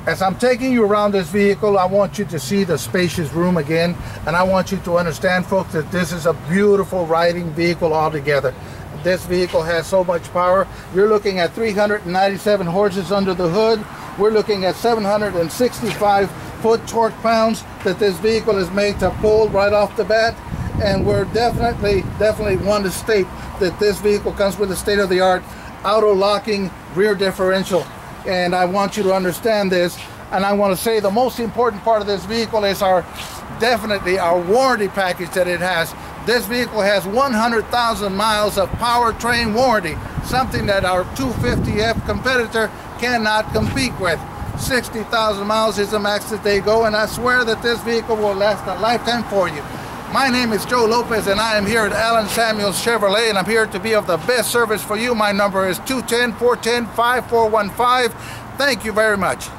As I'm taking you around this vehicle, I want you to see the spacious room again, and I want you to understand, folks, that this is a beautiful riding vehicle altogether. This vehicle has so much power. You're looking at 397 horses under the hood. We're looking at 765 foot torque pounds that this vehicle is made to pull right off the bat. And we're definitely want to state that this vehicle comes with a state-of-the-art auto-locking rear differential. And I want you to understand this. And I want to say the most important part of this vehicle is definitely our warranty package that it has. This vehicle has 100,000 miles of powertrain warranty, something that our 250F competitor cannot compete with. 60,000 miles is the max that they go, and I swear that this vehicle will last a lifetime for you. My name is Joe Lopez, and I am here at Allen Samuels Chevrolet, and I'm here to be of the best service for you. My number is 210-410-5415. Thank you very much.